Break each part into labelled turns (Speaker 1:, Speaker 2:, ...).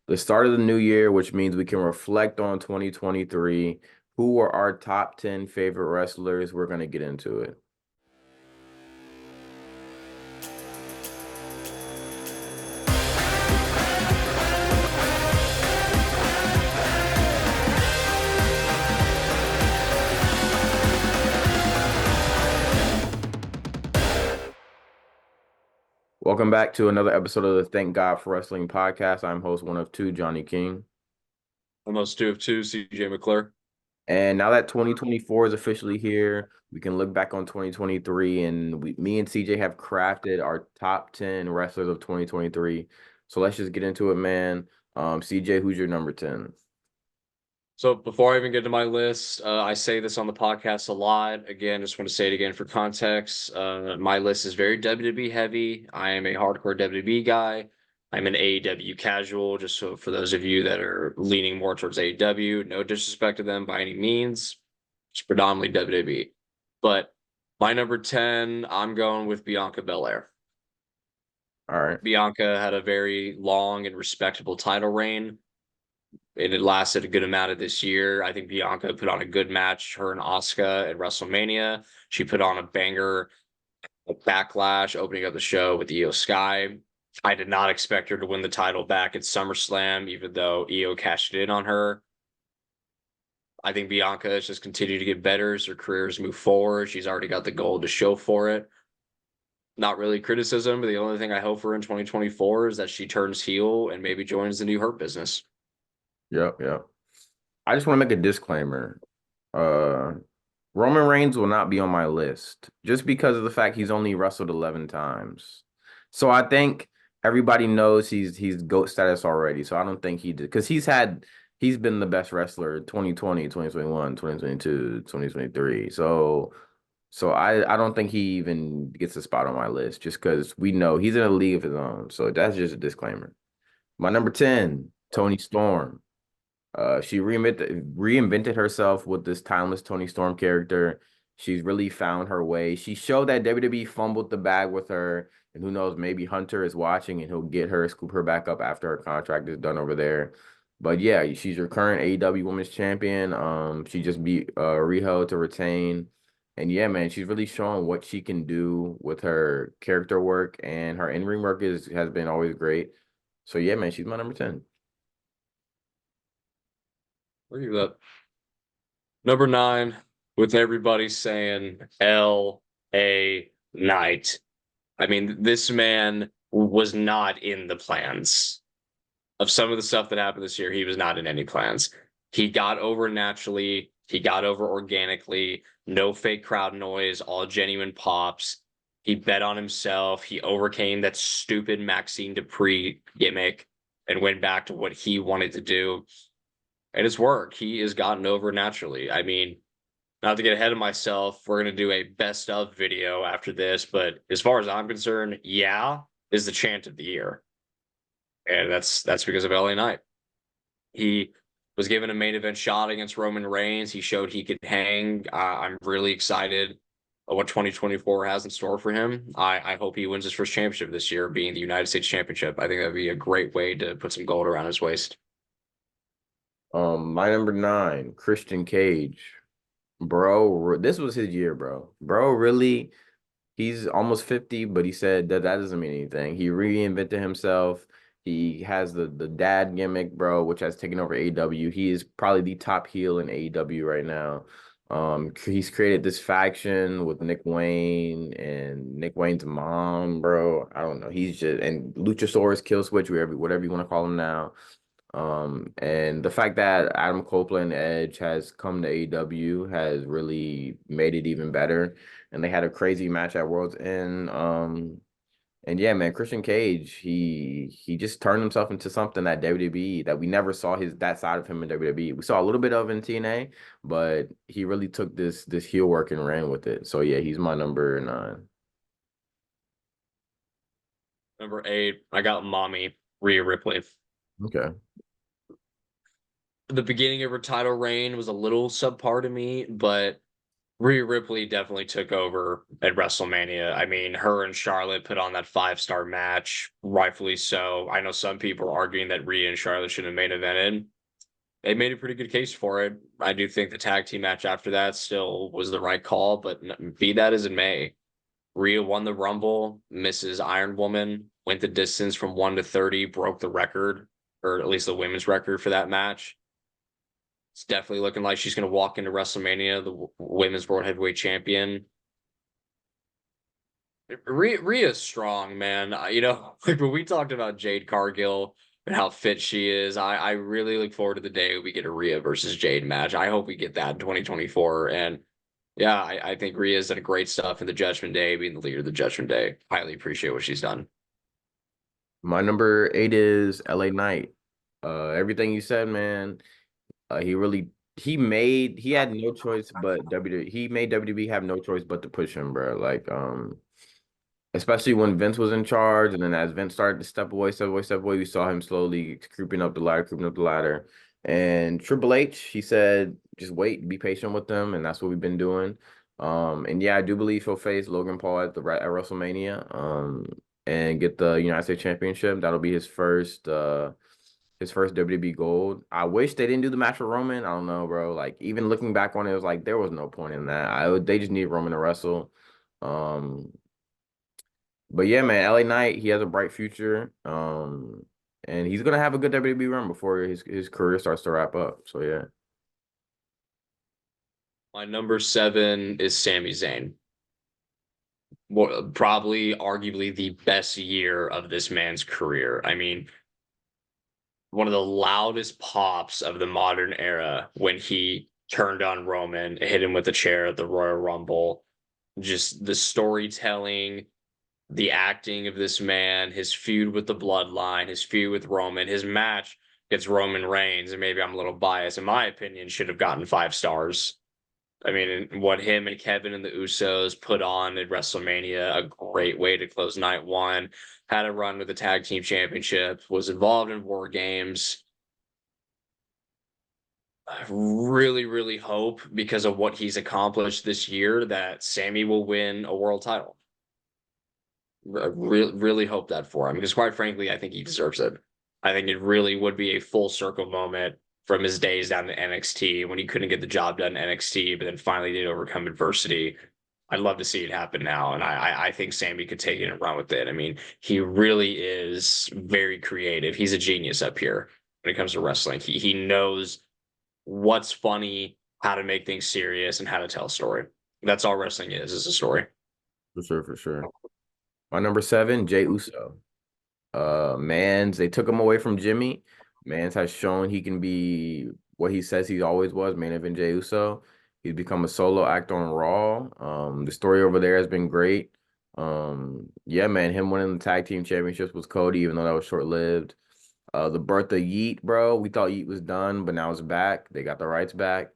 Speaker 1: the start of the new year, which means we can reflect on 2023. Who were our top 10 favorite wrestlers? We're going to get into it. Welcome back to another episode of the Thank God for Wrestling podcast. I'm host one of two, Johnny King.
Speaker 2: Almost two of two, CJ McClure.
Speaker 1: And now that 2024 is officially here, we can look back on 2023, and me and CJ have crafted our top 10 wrestlers of 2023. So let's just get into it, man. CJ, who's your number 10?
Speaker 2: So before I even get to my list, I say this on the podcast a lot. Again, just want to say it again for context. My list is very WWE heavy. I am a hardcore WWE guy. I'm an AEW casual, just so for those of you that are leaning more towards AEW, no disrespect to them by any means. It's predominantly WWE. But my number 10, I'm going with Bianca Belair.
Speaker 1: All right.
Speaker 2: Bianca had a very long and respectable title reign. It lasted a good amount of this year. I think Bianca put on a good match, her and Asuka at WrestleMania. She put on a banger Backlash, opening up the show with Io Sky. I did not expect her to win the title back at SummerSlam, even though Io cashed in on her. I think Bianca has just continued to get better as her careers move forward. She's already got the gold to show for it. Not really criticism, but the only thing I hope for in 2024 is that she turns heel and maybe joins the new Hurt business.
Speaker 1: Yep. I just want to make a disclaimer. Uh, Roman Reigns will not be on my list just because of the fact he's only wrestled 11 times. So I think everybody knows he's GOAT status already. So I don't think he did, because he's been the best wrestler 2020, 2021, 2022, 2023. So I don't think he even gets a spot on my list just because we know he's in a league of his own. So that's just a disclaimer. My number 10, Toni Storm. She reinvented herself with this timeless Toni Storm character. She's really found her way. She showed that WWE fumbled the bag with her, and who knows, maybe Hunter is watching and he'll get her, scoop her back up after her contract is done over there. But yeah, she's your current AEW Women's Champion. She just beat Riho to retain. And yeah, man, she's really showing what she can do with her character work, and her in-ring work has been always great. So yeah, man, she's my number 10.
Speaker 2: Look at that. Number 9, with everybody saying L.A. Knight. I mean, this man was not in the plans of some of the stuff that happened this year. He was not in any plans. He got over naturally. He got over organically. No fake crowd noise, all genuine pops. He bet on himself. He overcame that stupid Maxine Dupree gimmick and went back to what he wanted to do. And it's worked. He has gotten over naturally. I mean, not to get ahead of myself, we're going to do a best of video after this. But as far as I'm concerned, yeah, is the chant of the year. And that's because of LA Knight. He was given a main event shot against Roman Reigns. He showed he could hang. I'm really excited of what 2024 has in store for him. I hope he wins his first championship this year, being the United States Championship. I think that'd be a great way to put some gold around his waist.
Speaker 1: My number 9, Christian Cage. Bro, this was his year, bro. Bro, really, he's almost 50, but he said that doesn't mean anything. He reinvented himself. He has the dad gimmick, bro, which has taken over AEW. He is probably the top heel in AEW right now. He's created this faction with Nick Wayne and Nick Wayne's mom, bro. I don't know. He's just, and Luchasaurus Kill Switch, whatever you want to call him now. And the fact that Adam Copeland Edge has come to AEW has really made it even better. And they had a crazy match at World's End. And yeah, man, Christian Cage, he just turned himself into something at WWE that we never saw that side of him in WWE. We saw a little bit of in TNA, but he really took this heel work and ran with it. So yeah, he's my number 9.
Speaker 2: Number 8, I got Mommy, Rhea Ripley.
Speaker 1: Okay.
Speaker 2: The beginning of her title reign was a little subpar to me, but Rhea Ripley definitely took over at WrestleMania. I mean, her and Charlotte put on that 5-star match, rightfully so. I know some people are arguing that Rhea and Charlotte should have main evented. They made a pretty good case for it. I do think the tag team match after that still was the right call, but be that as it may, Rhea won the Rumble, Mrs. Iron Woman, went the distance from 1 to 30, broke the record, or at least the women's record for that match. It's definitely looking like she's going to walk into WrestleMania, the women's world heavyweight champion. Rhea's strong, man. Like when we talked about Jade Cargill and how fit she is, I really look forward to the day we get a Rhea versus Jade match. I hope we get that in 2024. And yeah, I think Rhea's done great stuff in the Judgment Day, being the leader of the Judgment Day. Highly appreciate what she's done.
Speaker 1: My number 8 is LA Knight. Everything you said, man. He had no choice but he made WWE have no choice but to push him, bro. Like, especially when Vince was in charge, and then as Vince started to step away, we saw him slowly creeping up the ladder. And Triple H, he said, just wait, be patient with them, and that's what we've been doing. And yeah, I do believe he'll face Logan Paul at WrestleMania, and get the United States Championship. That'll be his first WWE gold. I wish they didn't do the match with Roman. I don't know, bro. Like even looking back on it, it was like there was no point in that. They just need Roman to wrestle. Um, but yeah, man, LA Knight, he has a bright future. And he's gonna have a good WWE run before his career starts to wrap up. So yeah.
Speaker 2: My number 7 is Sami Zayn. Probably, arguably, the best year of this man's career. I mean, one of the loudest pops of the modern era when he turned on Roman, hit him with a chair at the Royal Rumble. Just the storytelling, the acting of this man, his feud with the Bloodline, his feud with Roman, his match against Roman Reigns, and maybe I'm a little biased, in my opinion, should have gotten 5 stars. I mean, what him and Kevin and the Usos put on at WrestleMania, a great way to close night one. Had a run with the tag team championship, was involved in War Games. I really, really hope because of what he's accomplished this year that Sammy will win a world title. I really hope that for him because, quite frankly, I think he deserves it. I think it really would be a full circle moment from his days down in NXT when he couldn't get the job done in NXT, but then finally did overcome adversity. I'd love to see it happen now, and I think Sammy could take it and run with it. I mean, he really is very creative. He's a genius up here when it comes to wrestling. He knows what's funny, how to make things serious, and how to tell a story. That's all wrestling is a story.
Speaker 1: For sure, for sure. My number 7, Jay Uso. Mans, they took him away from Jimmy. Mans has shown he can be what he says he always was, main event Jey Uso. He's become a solo act on Raw. The story over there has been great. Yeah, man, him winning the tag team championships with Cody, even though that was short lived. The birth of Yeet, bro. We thought Yeet was done, but now it's back. They got the rights back.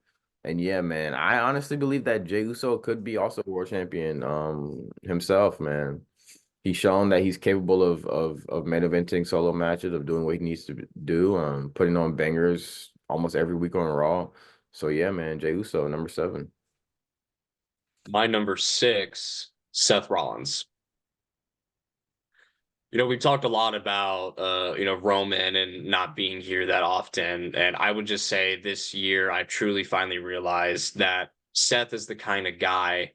Speaker 1: And yeah, man, I honestly believe that Jey Uso could be also a world champion himself, man. He's shown that he's capable of main eventing solo matches, of doing what he needs to do, putting on bangers almost every week on Raw. So yeah, man, Jey Uso, number 7.
Speaker 2: My number 6, Seth Rollins. We talked a lot about Roman and not being here that often. And I would just say this year I truly finally realized that Seth is the kind of guy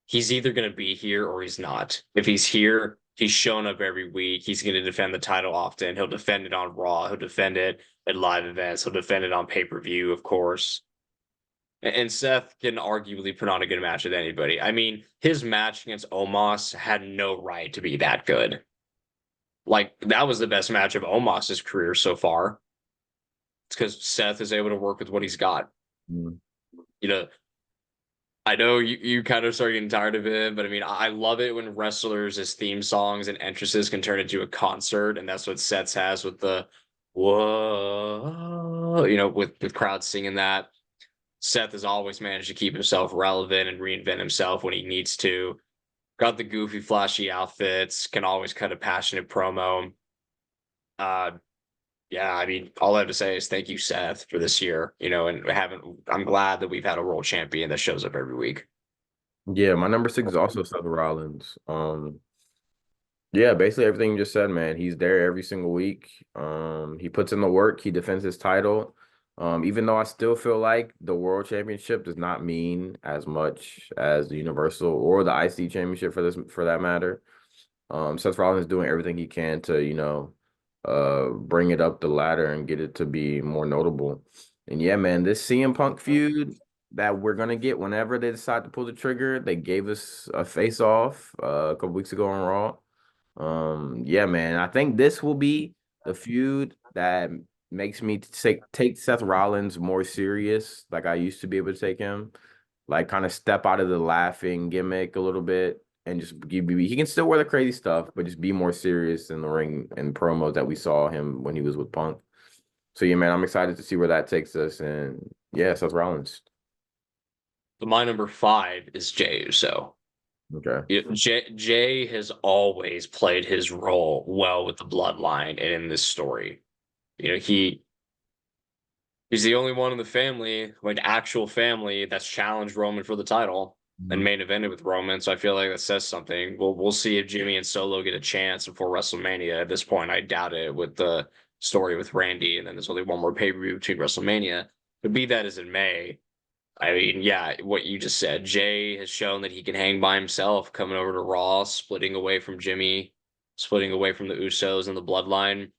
Speaker 2: he's either going to be here or he's not. If he's here, he's shown up every week. He's going to defend the title often. He'll defend it on Raw. He'll defend it at live events. He'll defend it on pay-per-view, of course. And Seth can arguably put on a good match with anybody. I mean, his match against Omos had no right to be that good. Like that was the best match of Omos's career so far. It's because Seth is able to work with what he's got.
Speaker 1: Mm.
Speaker 2: You know, I know you kind of start getting tired of it, but I mean, I love it when wrestlers as theme songs and entrances can turn into a concert, and that's what Seth's has with the whoa, with crowds singing that. Seth has always managed to keep himself relevant and reinvent himself when he needs to. Got the goofy, flashy outfits, can always cut a passionate promo. Uh, yeah, I mean, all I have to say is thank you, Seth, for this year. And I'm glad that we've had a world champion that shows up every week.
Speaker 1: Yeah, my number six is also Seth Rollins. Yeah, basically everything you just said, man. He's there every single week. He puts in the work. He defends his title. Even though I still feel like the World Championship does not mean as much as the Universal or the IC Championship for that matter. Seth Rollins is doing everything he can to, bring it up the ladder and get it to be more notable. And yeah, man, this CM Punk feud that we're gonna get whenever they decide to pull the trigger, they gave us a face off a couple weeks ago on Raw. Yeah, man. I think this will be the feud that makes me take Seth Rollins more serious, like I used to be able to take him. Like kind of step out of the laughing gimmick a little bit and just he can still wear the crazy stuff, but just be more serious in the ring and promos that we saw him when he was with Punk. So yeah, man, I'm excited to see where that takes us. And yeah, Seth Rollins.
Speaker 2: So my number five is Jey Uso.
Speaker 1: Okay.
Speaker 2: Jay has always played his role well with the bloodline and in this story. You know, he's the only one in the family, like actual family, that's challenged Roman for the title and
Speaker 1: Mhm.
Speaker 2: main evented with Roman. So I feel like that says something. We'll see if Jimmy and Solo get a chance before WrestleMania. At this point, I doubt it with the story with Randy, and then there's only one more pay-per-view between WrestleMania. But be that as it may, I mean, yeah, what you just said. Jay has shown that he can hang by himself, coming over to Raw, splitting away from Jimmy, splitting away from the Usos and the Bloodline.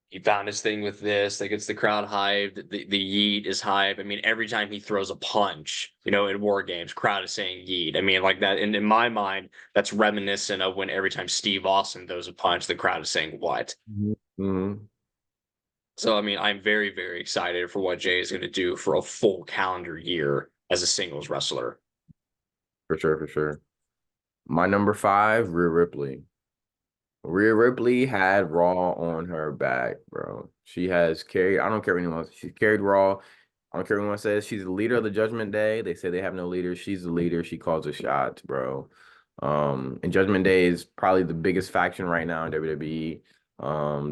Speaker 2: He found his thing with this. That gets the crowd hyped. The yeet is hype. I mean, every time he throws a punch, in War Games, crowd is saying yeet. I mean, like that. And in my mind, that's reminiscent of when every time Steve Austin throws a punch, the crowd is saying what.
Speaker 1: Mhm.
Speaker 2: So, I mean, I'm very, very excited for what Jay is going to do for a full calendar year as a singles wrestler.
Speaker 1: For sure, for sure. My number five, Rhea Ripley. Rhea Ripley had Raw on her back, bro. She has carried, I don't care what anyone else, she's carried Raw. I don't care what anyone says. She's the leader of the Judgment Day. They say they have no leader. She's the leader. She calls the shots, bro. And Judgment Day is probably the biggest faction right now in WWE.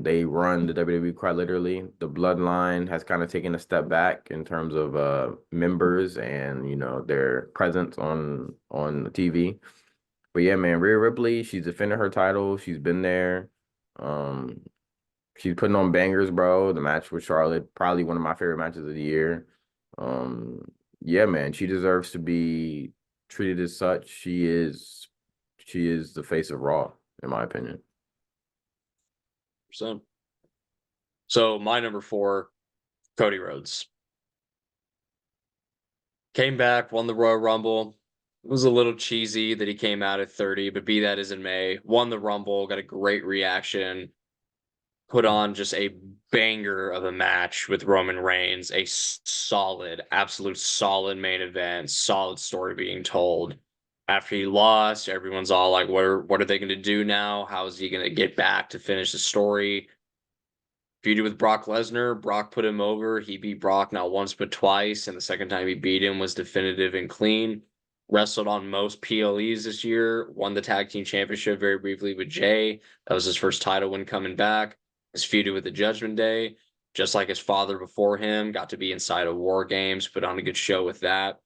Speaker 1: They run the WWE quite literally. The Bloodline has kind of taken a step back in terms of members and their presence on the TV. But yeah, man, Rhea Ripley, she's defended her title. She's been there. Um, she's putting on bangers, bro. The match with Charlotte, probably one of my favorite matches of the year. Um, yeah, man, she deserves to be treated as such. She is the face of Raw, in my opinion.
Speaker 2: So my number four, Cody Rhodes. Came back, won the Royal Rumble. It was a little cheesy that he came out at 30, but be that as in May, won the Rumble, got a great reaction, put on just a banger of a match with Roman Reigns, a solid, absolute solid main event, solid story being told. After he lost, everyone's all like, what are they going to do now? How is he going to get back to finish the story? Feuded with Brock Lesnar. Brock put him over. He beat Brock not once but twice, and the second time he beat him was definitive and clean. Wrestled on most PLEs this year. Won the tag team championship very briefly with Jay. That was his first title win coming back. Has feuded with the Judgment Day, just like his father before him. Got to be inside of War Games. Put on a good show with that.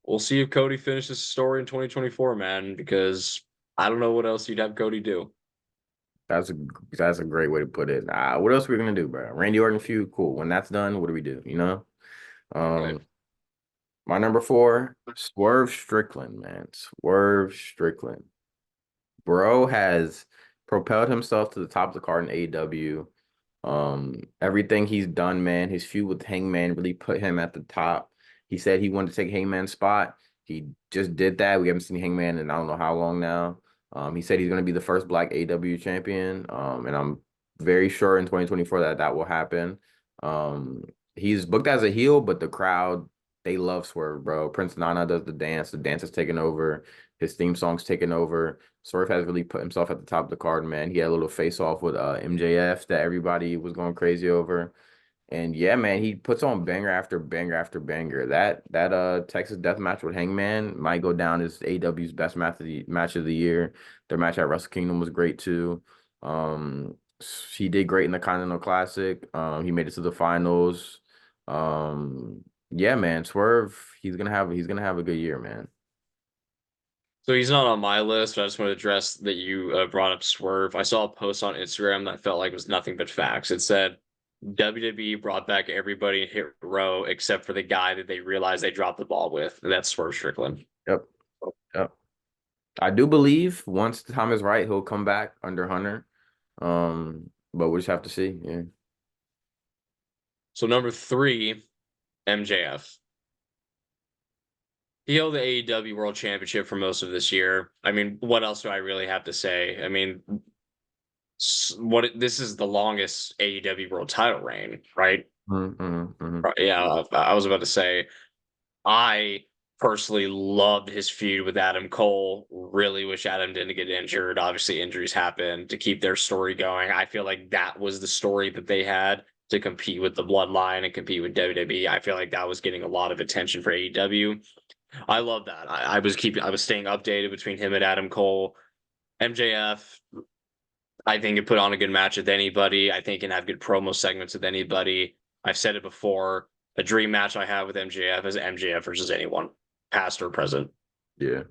Speaker 2: We'll see if Cody finishes the story in 2024, man, because I don't know what else you'd have Cody do.
Speaker 1: That's a that's a great way to put it. What else are we gonna do, bro? Randy Orton feud, cool. When that's done, what do we do?
Speaker 2: Right.
Speaker 1: My number four, Swerve Strickland, man. Swerve Strickland. Bro has propelled himself to the top of the card in AEW. Everything he's done, man, his feud with Hangman really put him at the top. He said he wanted to take Hangman's spot. He just did that. We haven't seen Hangman in I don't know how long now. He said he's going to be the first Black AEW champion. And I'm very sure in 2024 that that will happen. Um, he's booked as a heel, but the crowd, they love Swerve, bro. Prince Nana does the dance. The dance is taking over. His theme song's taking over. Swerve has really put himself at the top of the card, man. He had a little face off with MJF that everybody was going crazy over. And yeah, man, he puts on banger after banger after banger. That Texas Death Match with Hangman might go down as AW's best match of the year. Their match at Wrestle Kingdom was great too. Um, he did great in the Continental Classic. He made it to the finals. Um, yeah, man, Swerve, he's gonna have a good year, man.
Speaker 2: So he's not on my list, but I just want to address that you brought up Swerve. I saw a post on Instagram that felt like it was nothing but facts. It said WWE brought back everybody in Hit Row except for the guy that they realized they dropped the ball with. And that's Swerve Strickland.
Speaker 1: Yep. Yep. I do believe once the time is right, he'll come back under Hunter. But we just have to see. Yeah.
Speaker 2: So number 3, MJF. He held the AEW World Championship for most of this year. I mean, what else do I really have to say? I mean, this is the longest AEW World Title reign, right?
Speaker 1: Mm-hmm.
Speaker 2: Yeah, I was about to say I personally loved his feud with Adam Cole. Really wish Adam didn't get injured. Obviously, injuries happen to keep their story going. I feel like that was the story that they had to compete with the Bloodline and compete with WWE. I feel like that was getting a lot of attention for AEW. I love that. I was staying updated between him and Adam Cole. MJF, I think can put on a good match with anybody. I think can have good promo segments with anybody. I've said it before. A dream match I have with MJF is MJF versus anyone, past or present.
Speaker 1: Yeah.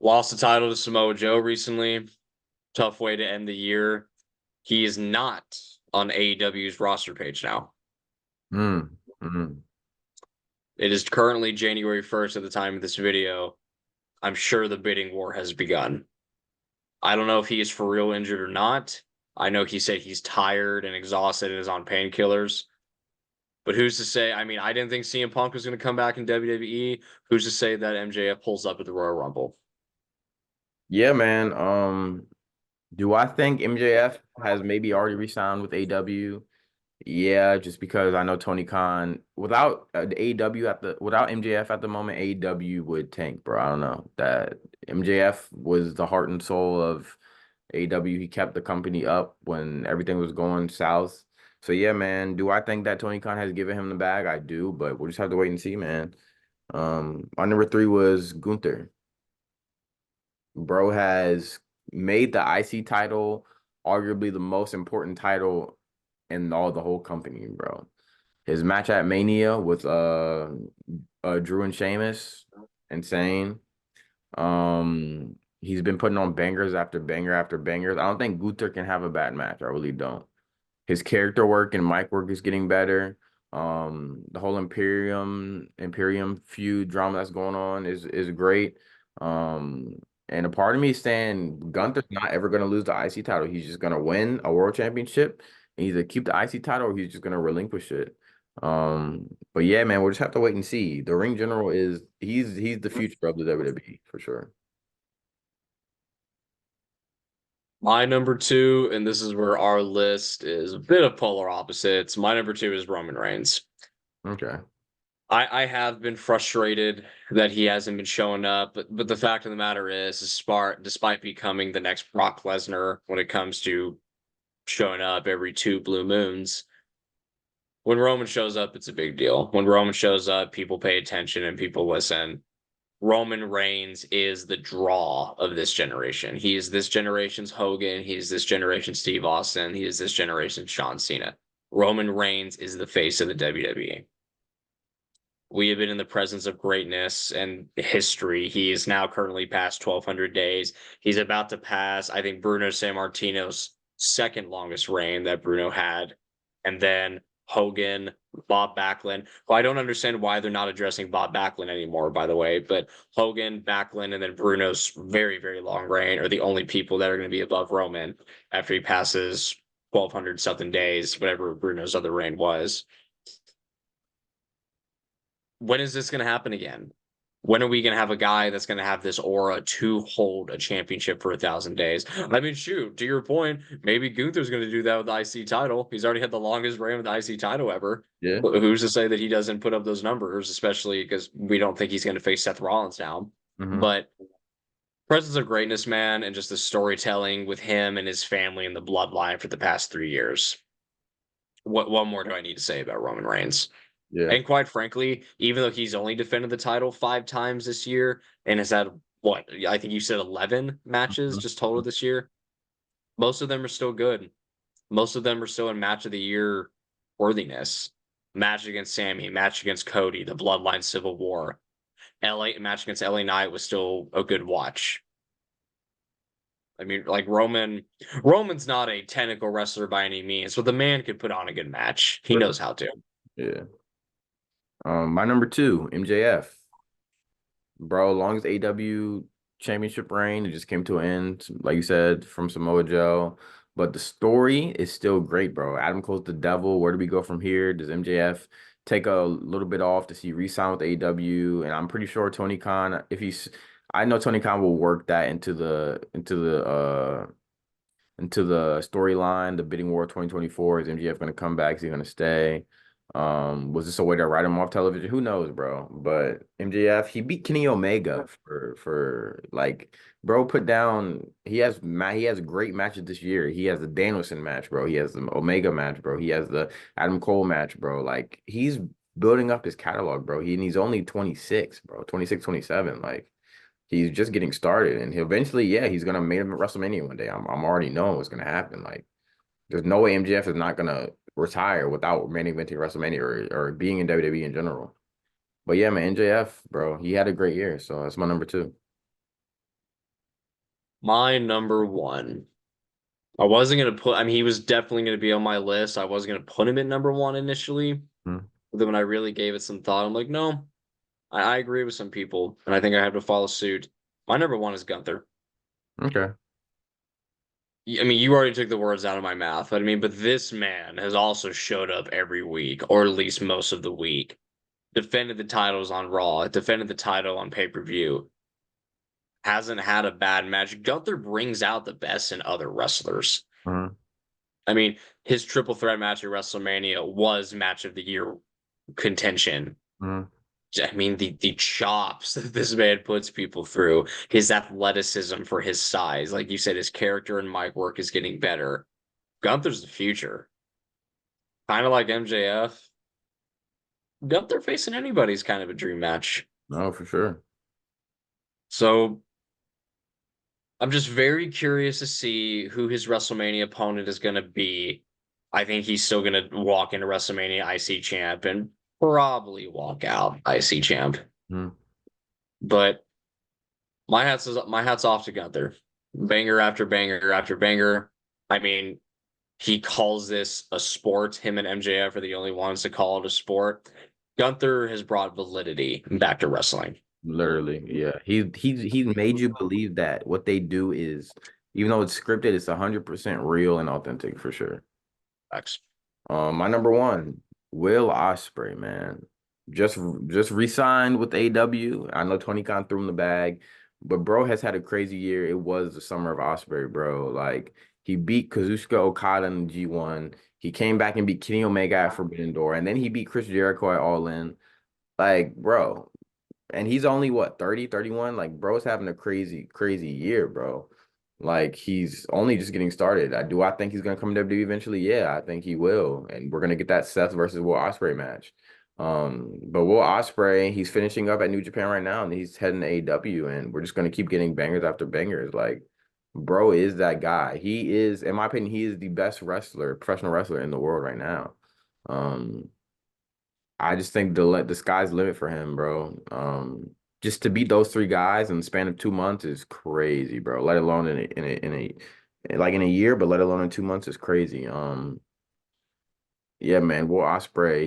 Speaker 2: Lost the title to Samoa Joe recently. Tough way to end the year. He is not on AEW's roster page now.
Speaker 1: Mm-hmm.
Speaker 2: It is currently January 1st at the time of this video. I'm sure the bidding war has begun. I don't know if he is for real injured or not. I know he said he's tired and exhausted and is on painkillers. But who's to say? I mean, I didn't think CM Punk was going to come back in WWE. Who's to say that MJF pulls up at the Royal Rumble?
Speaker 1: Yeah, man. Do I think MJF has maybe already re-signed with AW? Yeah, just because I know Tony Khan without the AEW without MJF at the moment, AEW would tank, bro. I don't know. That MJF was the heart and soul of AEW. He kept the company up when everything was going south. So yeah, man. Do I think that Tony Khan has given him the bag? I do, but we'll just have to wait and see, man. My number 3 was Gunther. Bro has made the IC title arguably the most important title in all the whole company, bro. His match at Mania with Drew and Sheamus, insane. He's been putting on bangers after banger after bangers. I don't think Gunther can have a bad match. I really don't. His character work and mic work is getting better. The whole Imperium feud drama that's going on is great. And a part of me is saying Gunther's not ever gonna lose the IC title. He's just gonna win a world championship and either keep the IC title or he's just gonna relinquish it. But yeah, man, we'll just have to wait and see. The ring general he's the future of the WWE for sure.
Speaker 2: My number 2, and this is where our list is a bit of polar opposites. My number 2 is Roman Reigns.
Speaker 1: Okay.
Speaker 2: I have been frustrated that he hasn't been showing up, but the fact of the matter is, despite becoming the next Brock Lesnar when it comes to showing up every 2 blue moons, when Roman shows up, it's a big deal. When Roman shows up, people pay attention and people listen. Roman Reigns is the draw of this generation. He is this generation's Hogan. He is this generation's Steve Austin. He is this generation's John Cena. Roman Reigns is the face of the WWE. We have been in the presence of greatness and history. He is now currently past 1,200 days. He's about to pass, I think, Bruno Sammartino's second longest reign that Bruno had. And then Hogan, Bob Backlund, who I don't understand why they're not addressing Bob Backlund anymore, by the way. But Hogan, Backlund, and then Bruno's very, very long reign are the only people that are going to be above Roman after he passes 1,200 something days, whatever Bruno's other reign was. When is this going to happen again? When are we going to have a guy that's going to have this aura to hold a championship for 1,000 days? I mean, shoot, to your point, maybe Gunther's going to do that with the IC title. He's already had the longest reign with the IC title ever.
Speaker 1: Yeah.
Speaker 2: Who's to say that he doesn't put up those numbers, especially because we don't think he's going to face Seth Rollins now.
Speaker 1: Mm-hmm.
Speaker 2: But presence of greatness, man, and just the storytelling with him and his family and the bloodline for the past 3 years. What more do I need to say about Roman Reigns?
Speaker 1: Yeah.
Speaker 2: And quite frankly, even though he's only defended the title 5 times this year and has had what I think you said 11 matches just total this year, most of them are still good. Most of them are still in match of the year worthiness. Match against Sami, match against Cody, the Bloodline Civil War. LA match against LA Knight was still a good watch. I mean, like Roman's not a technical wrestler by any means, but the man could put on a good match. He knows how to.
Speaker 1: Yeah. My number two, MJF. Bro, longest AW championship reign. It just came to an end, like you said, from Samoa Joe. But the story is still great, bro. Adam Cole's the devil. Where do we go from here? Does MJF take a little bit off? Does he re-sign with AW? And I'm pretty sure Tony Khan, if he's, I know Tony Khan will work that into the storyline, the bidding war 2024. Is MJF going to come back? Is he going to stay? Was this a way to write him off television? Who knows, bro? But MJF, he beat Kenny Omega for like, bro, put down. He has great matches this year. He has the Danielson match, bro. He has the Omega match, bro. He has the Adam Cole match, bro. Like he's building up his catalog, bro. He's only 26, bro. 26, 27. Like he's just getting started, and he'll eventually, yeah, he's gonna main event WrestleMania one day. I'm already knowing what's gonna happen. Like, there's no way MJF is not gonna retire without main eventing WrestleMania or being in WWE in general. But yeah, man, MJF, bro, he had a great year, so that's my number two.
Speaker 2: My number one. I wasn't gonna put. I mean, he was definitely gonna be on my list. I wasn't gonna put him at number one initially.
Speaker 1: Hmm.
Speaker 2: But then when I really gave it some thought, I'm like, no, I agree with some people, and I think I have to follow suit. My number one is Gunther.
Speaker 1: Okay.
Speaker 2: I mean, you already took the words out of my mouth. But I mean, but this man has also showed up every week, or at least most of the week. Defended the titles on Raw, defended the title on pay-per-view. Hasn't had a bad match. Gunther brings out the best in other wrestlers.
Speaker 1: Hmm.
Speaker 2: I mean, his triple threat match at WrestleMania was match of the year contention.
Speaker 1: Hmm.
Speaker 2: I mean, the chops that this man puts people through, his athleticism for his size. Like you said, his character and mic work is getting better. Gunther's the future. Kind of like MJF. Gunther facing anybody's kind of a dream match.
Speaker 1: No, for sure.
Speaker 2: So I'm just very curious to see who his WrestleMania opponent is going to be. I think he's still going to walk into WrestleMania IC champ and probably walk out IC champ.
Speaker 1: Hmm.
Speaker 2: But my hat's off to Gunther. Banger after banger after banger. I mean, he calls this a sport. Him and MJF are the only ones to call it a sport. Gunther has brought validity back to wrestling.
Speaker 1: Literally, yeah. He made you believe that what they do is, even though it's scripted, it's 100% real and authentic for sure.
Speaker 2: Facts.
Speaker 1: My number one, Will Ospreay, man. Just re-signed with AW. I know Tony Khan threw him the bag, but bro has had a crazy year. It was the summer of Ospreay, bro. Like he beat Kazuchika Okada in the G1. He came back and beat Kenny Omega at Forbidden Door, and then he beat Chris Jericho at All In. Like, bro, and he's only what, 30, 31. Like bro's having a crazy year, bro. Like he's only just getting started. I think he's gonna come to WWE eventually. Yeah, I think he will. And we're gonna get that Seth versus Will Ospreay match. But Will Ospreay, he's finishing up at New Japan right now and he's heading to AEW, and we're just gonna keep getting bangers after bangers. Like bro is that guy. He is, in my opinion, he is the best wrestler, professional wrestler in the world right now. Um, I just think the sky's the limit for him, bro. Just to beat those three guys in the span of 2 months is crazy, bro. Let alone in a year, but let alone in 2 months is crazy. Yeah, man, Will Ospreay,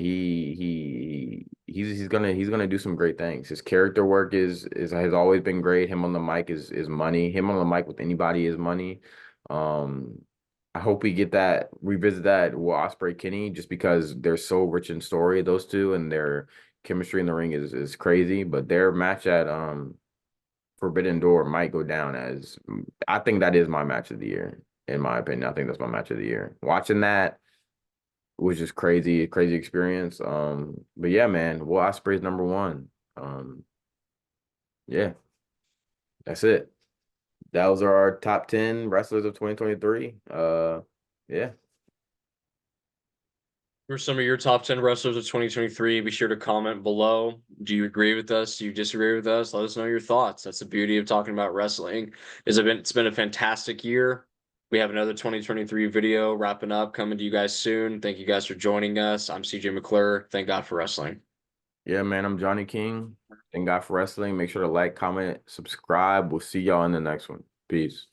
Speaker 1: he's gonna do some great things. His character work is has always been great. Him on the mic is money. Him on the mic with anybody is money. Um, I hope we get that revisit that Will Ospreay Kenny, just because they're so rich in story, those two, and their chemistry in the ring is crazy. But their match at Forbidden Door might go down as, I think that is my match of the year, in my opinion. I think that's my match of the year. Watching that was just crazy experience. But yeah, man, Will Ospreay's number one. Yeah, that's it. Those are our top 10 wrestlers of 2023. Yeah.
Speaker 2: Who are some of your top 10 wrestlers of 2023? Be sure to comment below. Do you agree with us? Do you disagree with us? Let us know your thoughts. That's the beauty of talking about wrestling. It's been a fantastic year. We have another 2023 video wrapping up, coming to you guys soon. Thank you guys for joining us. I'm CJ McClure. Thank God for wrestling.
Speaker 1: Yeah, man, I'm Johnny King. Thank God for wrestling. Make sure to like, comment, subscribe. We'll see y'all in the next one. Peace.